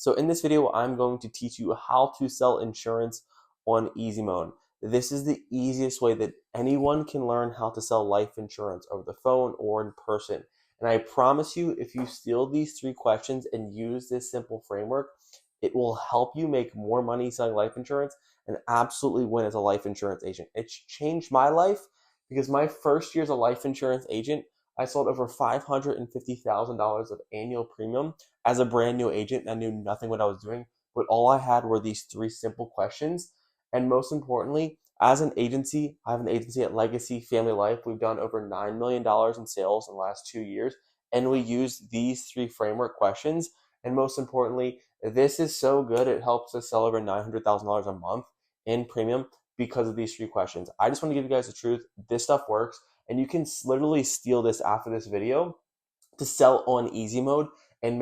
So in this video, I'm going to teach you how to sell insurance on easy mode. This is the easiest way that anyone can learn how to sell life insurance over the phone or in person. And I promise you, if you steal these 3 questions and use this simple framework, it will help you make more money selling life insurance and absolutely win as a life insurance agent. It's changed my life because my first year as a life insurance agent, I sold over $550,000 of annual premium as a brand new agent. I knew nothing what I was doing, but all I had were these 3 simple questions. And most importantly, as an agency, I have an agency at Legacy Family Life. We've done over $9 million in sales in the last 2 years, and we use these 3 framework questions. And most importantly, this is so good, it helps us sell over $900,000 a month in premium because of these 3 questions. I just want to give you guys the truth. This stuff works, and you can literally steal this after this video to sell on easy mode and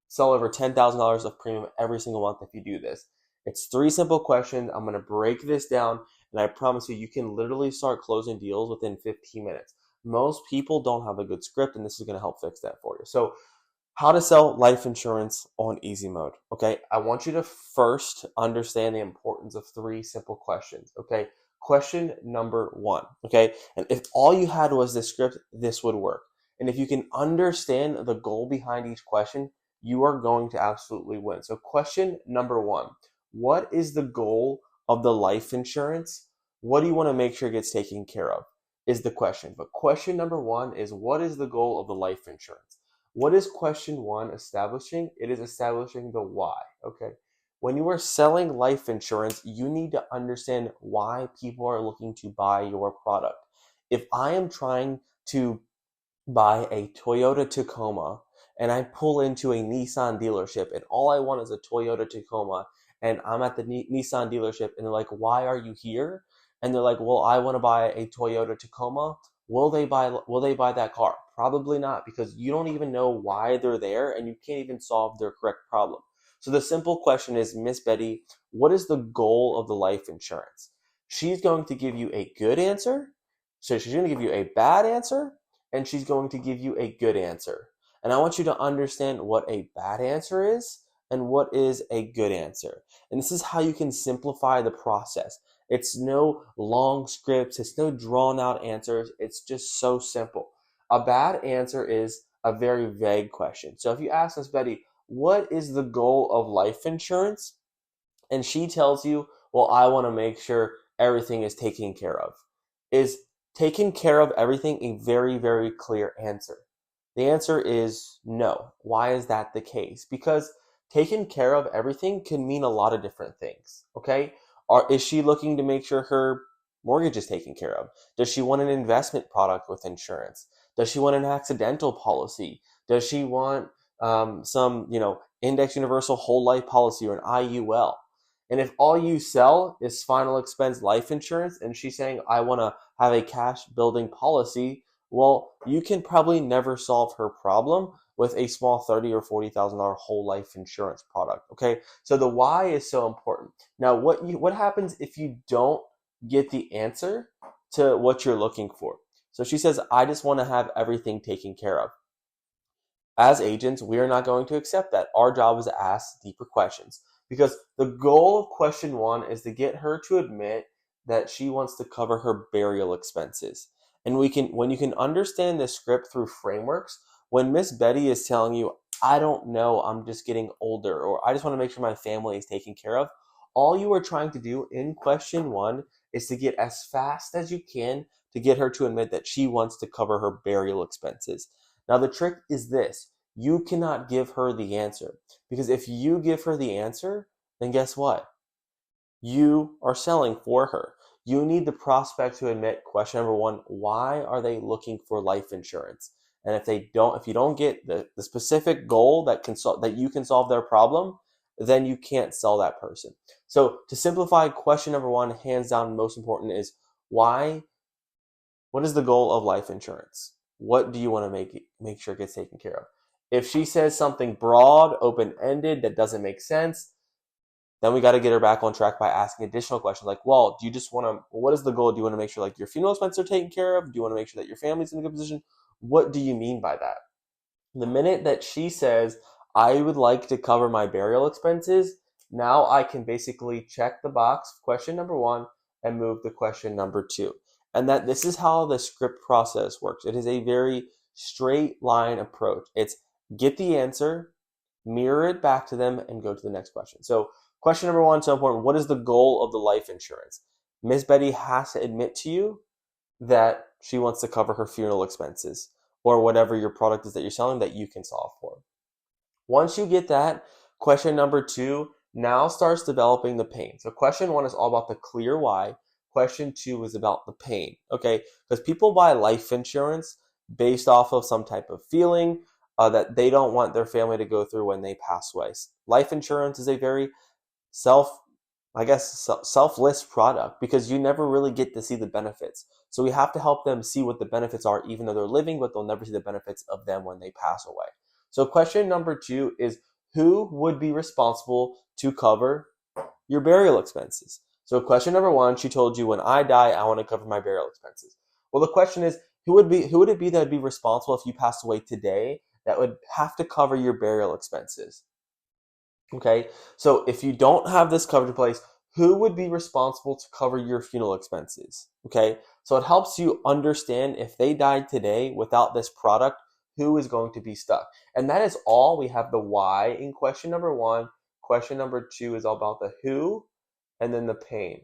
sell over $10,000 of premium every single month if you do this. It's 3 simple questions. I'm going to break this down, and I promise you can literally start closing deals within 15 minutes. Most people don't have a good script, and this is going to help fix that for you. So how to sell life insurance on easy mode. Okay, I want you to first understand the importance of 3 simple questions. Okay, question number 1. Okay, and if all you had was this script, this would work. And if you can understand the goal behind each question, you are going to absolutely win. So question number 1, what is the goal of the life insurance? What do you want to make sure gets taken care of is the question. But question number 1 is, what is the goal of the life insurance? What is question 1 establishing? It is establishing the why, okay? When you are selling life insurance, you need to understand why people are looking to buy your product. If I am trying to buy a Toyota Tacoma and I pull into a Nissan dealership and all I want is a Toyota Tacoma, and I'm at the Nissan dealership and they're like, why are you here? And they're like, well, I want to buy a Toyota Tacoma. Will they buy that car? Probably not, because you don't even know why they're there and you can't even solve their correct problem. So the simple question is, Miss Betty, what is the goal of the life insurance? She's going to give you a good answer. So she's going to give you a bad answer, and she's going to give you a good answer. And I want you to understand what a bad answer is and what is a good answer. And this is how you can simplify the process. It's no long scripts. It's no drawn out answers. It's just so simple. A bad answer is a very vague question. So if you ask Miss Betty, what is the goal of life insurance? And she tells you, well, I want to make sure everything is taken care of. Is taking care of everything a very, very clear answer? The answer is no. Why is that the case? Because taking care of everything can mean a lot of different things, okay? Is she looking to make sure her mortgage is taken care of? Does she want an investment product with insurance? Does she want an accidental policy? Does she want some, index universal whole life policy or an IUL? And if all you sell is final expense life insurance and she's saying, I want to have a cash building policy, well, you can probably never solve her problem with a small $30,000 or $40,000 whole life insurance product. Okay, so the why is so important. Now, what happens if you don't get the answer to what you're looking for? So she says, I just want to have everything taken care of. As agents, we are not going to accept that. Our job is to ask deeper questions, because the goal of question 1 is to get her to admit that she wants to cover her burial expenses. And when you can understand the script through frameworks, when Miss Betty is telling you, I don't know, I'm just getting older, or I just want to make sure my family is taken care of, all you are trying to do in question 1 is to get as fast as you can to get her to admit that she wants to cover her burial expenses. Now, the trick is this. You cannot give her the answer, because if you give her the answer, then guess what? You are selling for her. You need the prospect to admit question number 1, why are they looking for life insurance? And if you don't get the specific goal that you can solve their problem, then you can't sell that person. So to simplify, question number 1, hands down, most important is why. What is the goal of life insurance? What do you want to make sure it gets taken care of? If she says something broad, open-ended, that doesn't make sense, then we got to get her back on track by asking additional questions like, well, what is the goal? Do you want to make sure your funeral expenses are taken care of? Do you want to make sure that your family's in a good position? What do you mean by that? The minute that she says, I would like to cover my burial expenses. Now I can basically check the box, question number 1, and move to question number 2. And that this is how the script process works. It is a very straight line approach. It's get the answer, mirror it back to them, and go to the next question. So question number 1, so important. What is the goal of the life insurance? Miss Betty has to admit to you that she wants to cover her funeral expenses or whatever your product is that you're selling that you can solve for. Once you get that, question number 2 now starts developing the pain. So question 1 is all about the clear why. Question 2 is about the pain, okay? Because people buy life insurance based off of some type of feeling that they don't want their family to go through when they pass away. Life insurance is a very selfless product because you never really get to see the benefits. So we have to help them see what the benefits are even though they're living, but they'll never see the benefits of them when they pass away. So question number 2 is who would be responsible to cover your burial expenses? So question number 1, she told you when I die, I want to cover my burial expenses. Well, the question is who would it be that would be responsible if you passed away today that would have to cover your burial expenses? Okay, so if you don't have this coverage in place, who would be responsible to cover your funeral expenses? Okay, so it helps you understand if they died today without this product, who is going to be stuck. And that is all. We have the why in question number 1. Question number 2 is all about the who and then the pain.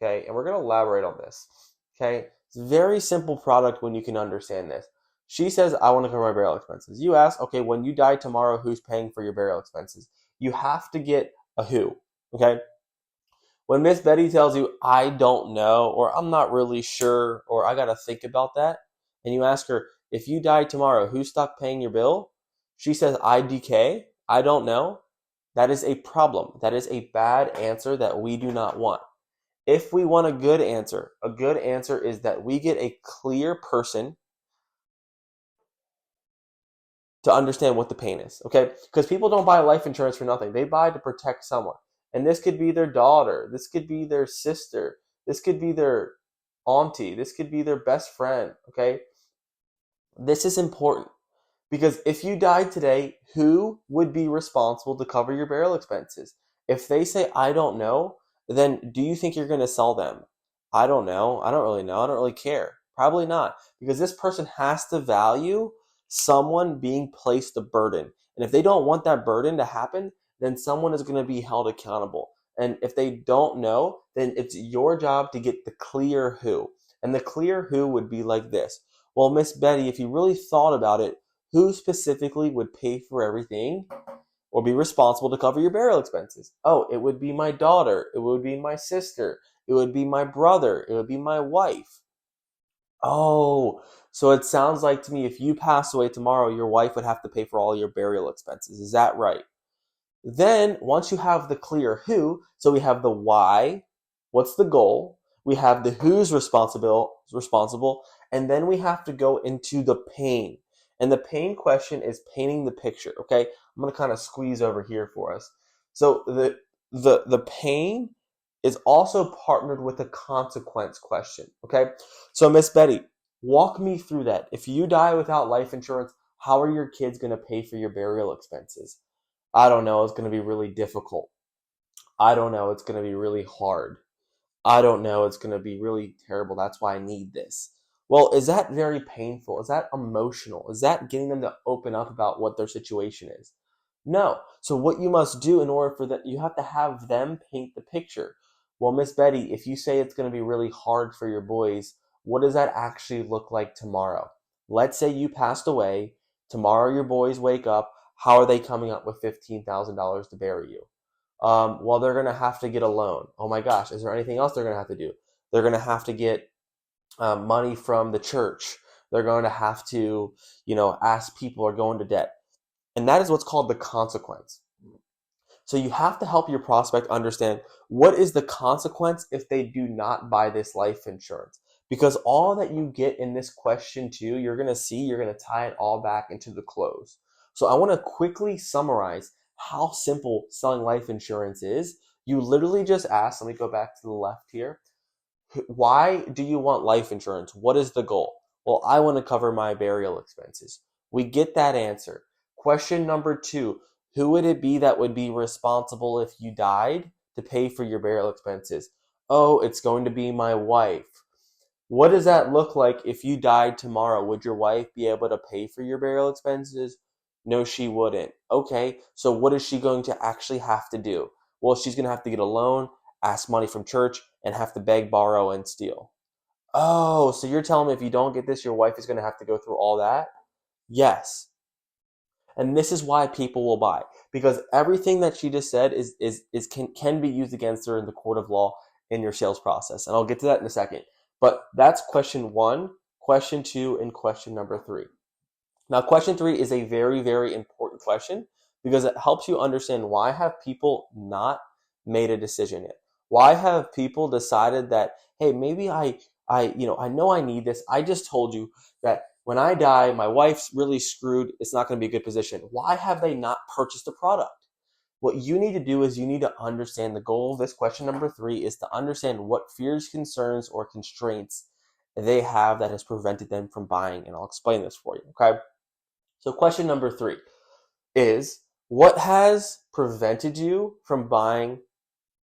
Okay, and we're going to elaborate on this. Okay, it's a very simple product when you can understand this. She says, I want to cover my burial expenses. You ask, okay, when you die tomorrow, who's paying for your burial expenses? You have to get a who, okay? When Miss Betty tells you, I don't know, or I'm not really sure, or I got to think about that, and you ask her, if you die tomorrow, who's stuck paying your bill? She says, IDK, I don't know. That is a problem. That is a bad answer that we do not want. If we want a good answer is that we get a clear person to understand what the pain is, okay? Because people don't buy life insurance for nothing. They buy to protect someone. And this could be their daughter. This could be their sister. This could be their auntie. This could be their best friend, okay? This is important because if you died today, who would be responsible to cover your burial expenses? If they say, I don't know, then do you think you're going to sell them? I don't know. I don't really know. I don't really care. Probably not, because this person has to value someone being placed a burden. And if they don't want that burden to happen, then someone is going to be held accountable. And if they don't know, then it's your job to get the clear who. And the clear who would be like this. Well, Miss Betty, if you really thought about it, who specifically would pay for everything or be responsible to cover your burial expenses? Oh, it would be my daughter. It would be my sister. It would be my brother. It would be my wife. Oh, so it sounds like to me if you pass away tomorrow, your wife would have to pay for all your burial expenses. Is that right? Then once you have the clear who, so we have the why, what's the goal? We have the who's responsible, and then we have to go into the pain. And the pain question is painting the picture, okay? I'm going to kind of squeeze over here for us. So the pain is also partnered with a consequence question, okay? So Miss Betty, walk me through that. If you die without life insurance, how are your kids going to pay for your burial expenses? I don't know. It's going to be really difficult. I don't know. It's going to be really hard. I don't know. It's going to be really terrible. That's why I need this. Well, is that very painful? Is that emotional? Is that getting them to open up about what their situation is? No. So what you must do in order for that, you have to have them paint the picture. Well, Miss Betty, if you say it's going to be really hard for your boys, what does that actually look like tomorrow? Let's say you passed away. Tomorrow your boys wake up. How are they coming up with $15,000 to bury you? Well, they're going to have to get a loan. Oh my gosh, is there anything else they're going to have to do? They're going to have to get money from the church. They're going to have to, ask people or go into debt. And that is what's called the consequence. So you have to help your prospect understand what is the consequence if they do not buy this life insurance. Because all that you get in this question too, you're going to tie it all back into the close. So I want to quickly summarize how simple selling life insurance is. You literally just ask, let me go back to the left here. Why do you want life insurance? What is the goal? Well, I want to cover my burial expenses. We get that answer. Question number 2, Who would it be that would be responsible if you died to pay for your burial expenses? Oh, it's going to be my wife. What does that look like if you died tomorrow? Would your wife be able to pay for your burial expenses? No, she wouldn't. Okay, so what is she going to actually have to do? Well, she's going to have to get a loan, ask money from church, and have to beg, borrow, and steal. Oh, so you're telling me if you don't get this, your wife is going to have to go through all that? Yes. And this is why people will buy, because everything that she just said can be used against her in the court of law in your sales process. And I'll get to that in a second. But that's question 1, question 2, and question number 3. Now, question 3 is a very, very important question because it helps you understand why have people not made a decision yet. Why have people decided that, hey, maybe I know I need this. I just told you that when I die, my wife's really screwed. It's not going to be a good position. Why have they not purchased a product? What you need to do is you need to understand the goal of this question number 3 is to understand what fears, concerns, or constraints they have that has prevented them from buying. And I'll explain this for you, okay? So question number 3 is, what has prevented you from buying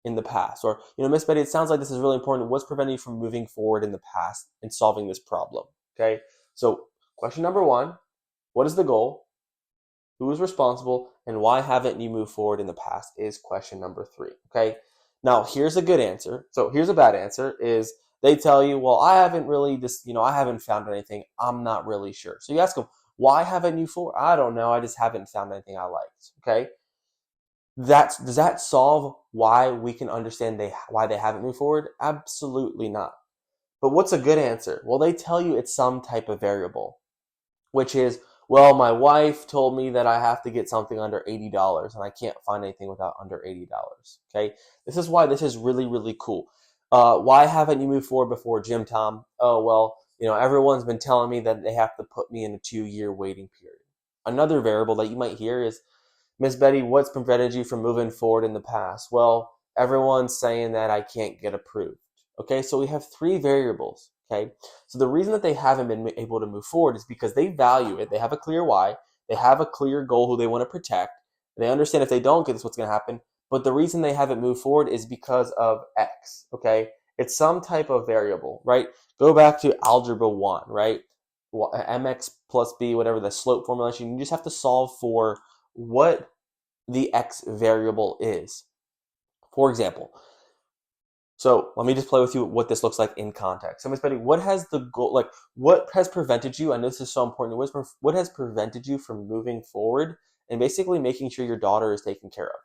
in the past? Or, Miss Betty, it sounds like this is really important. What's preventing you from moving forward in the past and solving this problem? Okay, so question number 1, what is the goal? Who is responsible? And why haven't you moved forward in the past is question number 3. Okay, now here's a good answer. So here's a bad answer is they tell you, well, I haven't really I haven't found anything. I'm not really sure. So you ask them, why haven't you forward? I don't know. I just haven't found anything I liked. Okay. Does that solve why we can understand why they haven't moved forward? Absolutely not. But what's a good answer? Well, they tell you it's some type of variable, which is, well, my wife told me that I have to get something under $80 and I can't find anything without under $80. Okay. This is why this is really, really cool. Why haven't you moved forward before, Jim Tom? Oh, well, everyone's been telling me that they have to put me in a 2-year waiting period. Another variable that you might hear is, Miss Betty, what's prevented you from moving forward in the past? Well, everyone's saying that I can't get approved. Okay, so we have 3 variables. Okay, so the reason that they haven't been able to move forward is because they value it. They have a clear why. They have a clear goal who they want to protect. They understand if they don't get this, what's going to happen. But the reason they haven't moved forward is because of X. Okay, it's some type of variable, right? Go back to algebra 1, right? Mx plus b, whatever the slope formulation. You just have to solve for what the X variable is. For example, so let me just play with you what this looks like in context. So Ms. Betty, what has the goal, what has prevented you, I know this is so important, what has prevented you from moving forward and basically making sure your daughter is taken care of?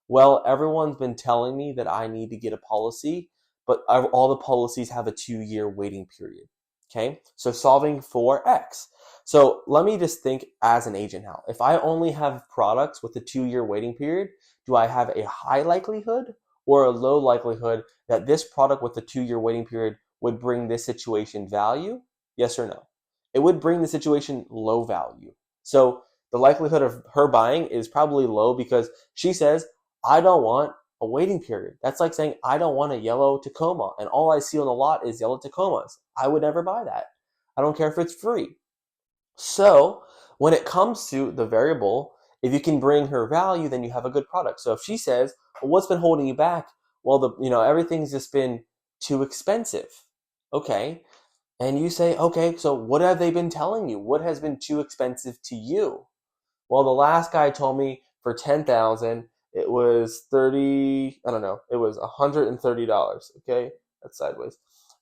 Well, everyone's been telling me that I need to get a policy, but all the policies have a 2-year waiting period. Okay, so solving for X. So let me just think as an agent now. If I only have products with a 2-year waiting period, do I have a high likelihood or a low likelihood that this product with the 2-year waiting period would bring this situation value? Yes or no? It would bring the situation low value. So the likelihood of her buying is probably low because she says, I don't want a waiting period. That's like saying, I don't want a yellow Tacoma, and all I see on the lot is yellow Tacomas. I would never buy that. I don't care if it's free. So when it comes to the variable, if you can bring her value, then you have a good product. So if she says, well, what's been holding you back? Well, everything's just been too expensive. Okay. And you say, okay, so what have they been telling you? What has been too expensive to you? Well, the last guy told me for $10,000, it was it was $130. Okay. That's sideways.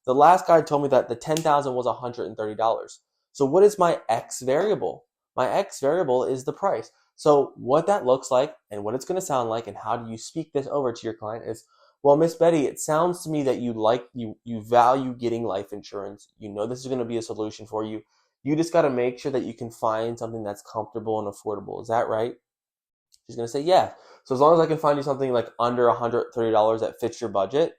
The last guy told me that the $10,000 was $130. So what is my X variable? My X variable is the price. So what that looks like and what it's going to sound like and how do you speak this over to your client is, well, Miss Betty, it sounds to me that you value getting life insurance. You know this is going to be a solution for you. You just got to make sure that you can find something that's comfortable and affordable. Is that right? She's going to say, yeah. So as long as I can find you something like under $130 that fits your budget,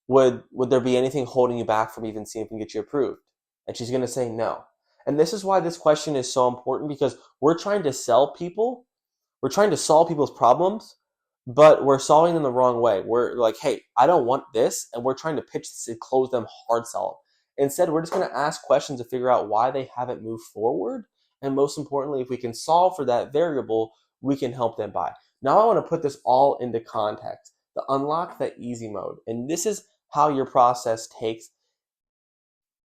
would there be anything holding you back from even seeing if we can get you approved? And she's going to say no. And this is why this question is so important, because we're trying to sell people. We're trying to solve people's problems, but we're solving them the wrong way. We're like, hey, I don't want this. And we're trying to pitch this and close them hard sell. Instead, we're just going to ask questions to figure out why they haven't moved forward. And most importantly, if we can solve for that variable, we can help them buy. Now I want to put this all into context to unlock the easy mode. And this is how your process takes,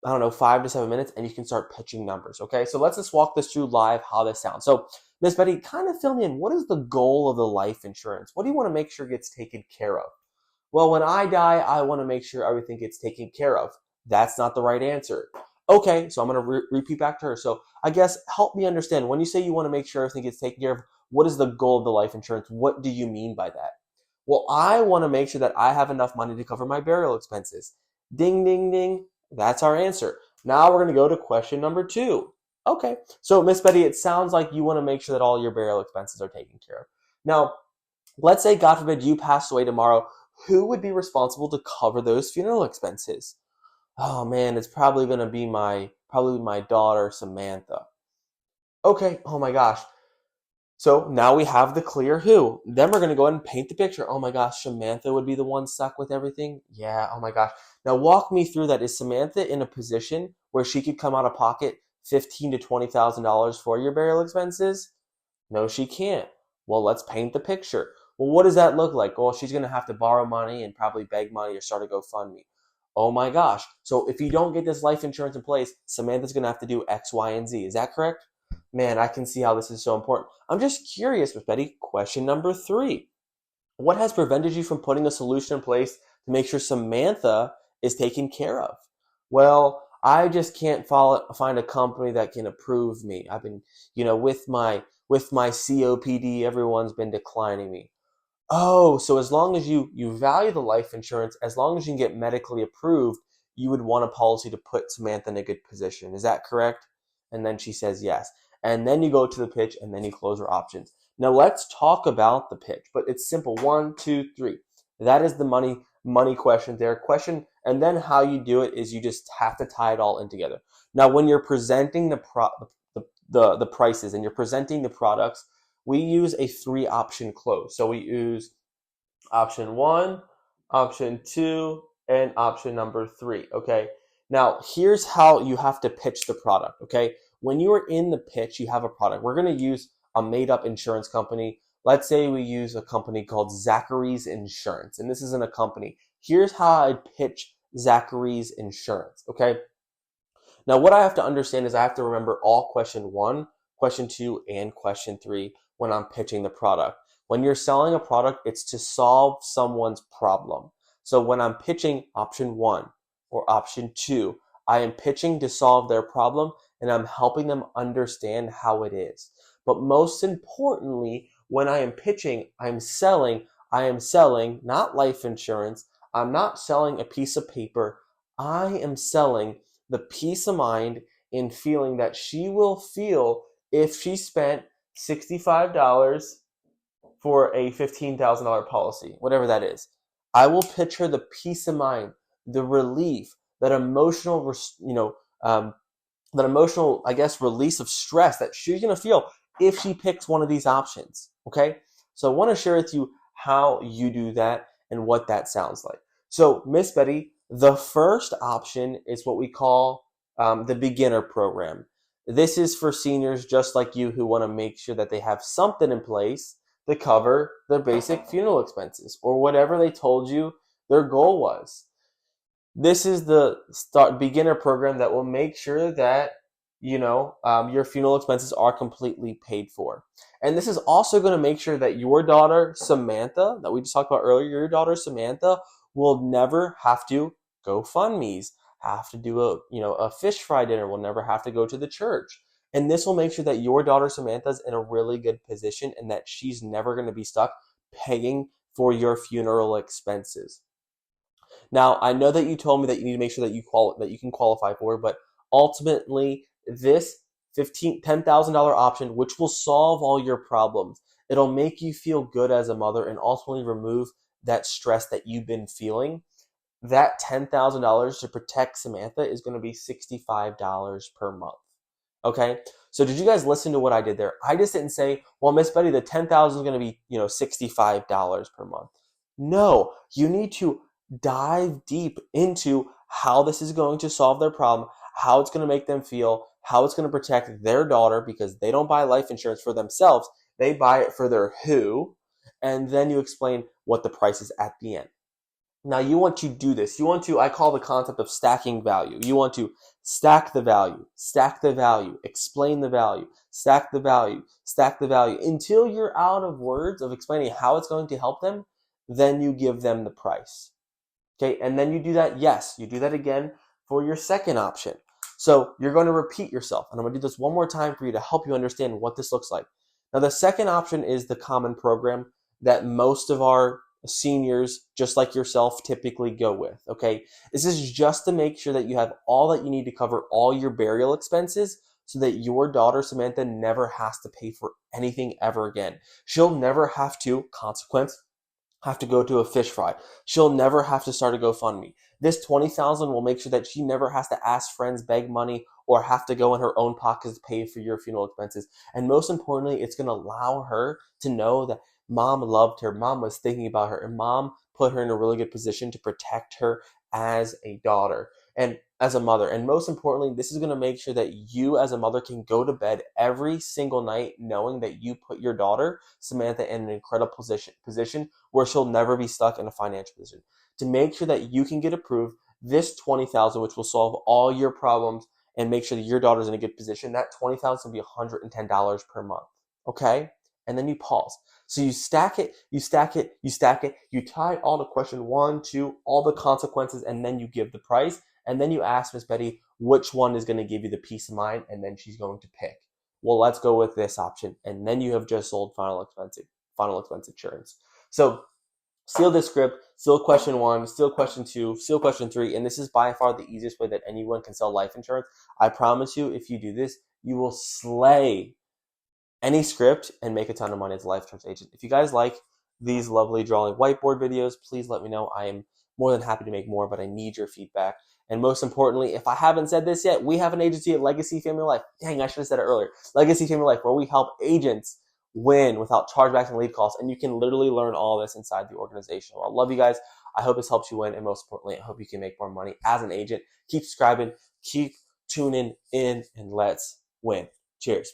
5 to 7 minutes, and you can start pitching numbers, okay? So let's just walk this through live how this sounds. So Miss Betty, kind of fill me in. What is the goal of the life insurance? What do you want to make sure gets taken care of? Well, when I die, I want to make sure everything gets taken care of. That's not the right answer. Okay, so I'm going to repeat back to her. So I guess help me understand. When you say you want to make sure everything gets taken care of, what is the goal of the life insurance? What do you mean by that? Well, I want to make sure that I have enough money to cover my burial expenses. Ding, ding, ding. That's our answer. Now we're going to go to question number 2. Okay, so Miss Betty, it sounds like you want to make sure that all your burial expenses are taken care of. Now, let's say, God forbid, you pass away tomorrow. Who would be responsible to cover those funeral expenses? Oh man, it's probably going to be my daughter, Samantha. Okay, oh my gosh. So now we have the clear who. Then we're going to go ahead and paint the picture. Oh my gosh, Samantha would be the one stuck with everything? Yeah, oh my gosh. Now walk me through that. Is Samantha in a position where she could come out of pocket $15,000 to $20,000 for your burial expenses? No, she can't. Well, let's paint the picture. Well, what does that look like? Well, she's going to have to borrow money and probably beg money or start a GoFundMe. Oh my gosh. So if you don't get this life insurance in place, Samantha's going to have to do X, Y, and Z. Is that correct? Man, I can see how this is so important. I'm just curious, Miss Betty. Question number 3. What has prevented you from putting a solution in place to make sure Samantha is taken care of? Well, I just can't find a company that can approve me. I've been, with my COPD, everyone's been declining me. Oh, so as long as you value the life insurance, as long as you can get medically approved, you would want a policy to put Samantha in a good position. Is that correct? And then she says yes. And then you go to the pitch, and then you close her options. Now let's talk about the pitch, but it's simple. 1, 2, 3. That is the money question there. And then how you do it is you just have to tie it all in together. Now, when you're presenting the prices and you're presenting the products, we use a 3-option close. So we use option 1, option 2, and option number 3. Okay. Now, here's how you have to pitch the product. Okay. When you are in the pitch, you have a product. We're going to use a made-up insurance company. Let's say we use a company called Zachary's Insurance, and this isn't a company. Here's how I pitch Zachary's Insurance. Okay. Now, what I have to understand is I have to remember all question 1, question 2, and question 3 when I'm pitching the product. When you're selling a product, it's to solve someone's problem. So when I'm pitching option 1 or option 2, I am pitching to solve their problem, and I'm helping them understand how it is. But most importantly, when I am pitching, I am selling not life insurance. I'm not selling a piece of paper. I am selling the peace of mind in feeling that she will feel if she spent $65 for a $15,000 policy, whatever that is. I will pitch her the peace of mind, the relief, that emotional, release of stress that she's going to feel if she picks one of these options. Okay. So I want to share with you how you do that and what that sounds like. So Miss Betty, the first option is what we call the beginner program. This is for seniors just like you who want to make sure that they have something in place to cover their basic funeral expenses or whatever they told you their goal was. This is the beginner program that will make sure that your funeral expenses are completely paid for. And this is also going to make sure that your daughter Samantha, that we just talked about earlier, your daughter Samantha will never have to GoFundMes, have to do a fish fry dinner, will never have to go to the church. And this will make sure that your daughter Samantha's in a really good position and that she's never going to be stuck paying for your funeral expenses. Now, I know that you told me that you need to make sure that you can qualify for it, but ultimately, this $10,000 option, which will solve all your problems, it'll make you feel good as a mother and ultimately remove that stress that you've been feeling. That $10,000 to protect Samantha is going to be $65 per month. Okay, so did you guys listen to what I did there? I just didn't say, well, Miss Betty, the $10,000 is going to be $65 per month. No, you need to dive deep into how this is going to solve their problem, how it's going to make them feel, how it's going to protect their daughter because they don't buy life insurance for themselves. They buy it for their who, and then you explain what the price is at the end. Now you want to do this. You want to, I call the concept of stacking value. You want to stack the value, explain the value, stack the value until you're out of words of explaining how it's going to help them. Then you give them the price. Okay, and then you do that, yes, you do that again for your second option. So you're going to repeat yourself, and I'm going to do this one more time for you to help you understand what this looks like. Now, the second option is the common program that most of our seniors, just like yourself, typically go with, okay? This is just to make sure that you have all that you need to cover all your burial expenses so that your daughter, Samantha, never has to pay for anything ever again. She'll never have to, consequence, have to go to a fish fry. She'll never have to start a GoFundMe. This $20,000 will make sure that she never has to ask friends, beg money, or have to go in her own pockets to pay for your funeral expenses. And most importantly, it's going to allow her to know that mom loved her, mom was thinking about her, and mom put her in a really good position to protect her as a daughter and as a mother. And most importantly, this is going to make sure that you as a mother can go to bed every single night knowing that you put your daughter, Samantha, in an incredible position where she'll never be stuck in a financial position. To make sure that you can get approved, this $20,000, which will solve all your problems and make sure that your daughter's in a good position, that $20,000 will be $110 per month. Okay? And then you pause. So you stack it, you tie it all to question 1, 2, all the consequences, and then you give the price. And then you ask Miss Betty which one is going to give you the peace of mind, and then she's going to pick. Well, let's go with this option. And then you have just sold final expense insurance. So steal this script, steal question 1, steal question 2, steal question 3, and this is by far the easiest way that anyone can sell life insurance. I promise you, if you do this, you will slay any script and make a ton of money as a life insurance agent. If you guys like these lovely drawing whiteboard videos, please let me know. I am more than happy to make more, but I need your feedback. And most importantly, if I haven't said this yet, we have an agency at Legacy Family Life. Dang, I should have said it earlier. Legacy Family Life, where we help agents win without chargebacks and lead costs. And you can literally learn all this inside the organization. Well, I love you guys. I hope this helps you win. And most importantly, I hope you can make more money as an agent. Keep subscribing, keep tuning in, and let's win. Cheers.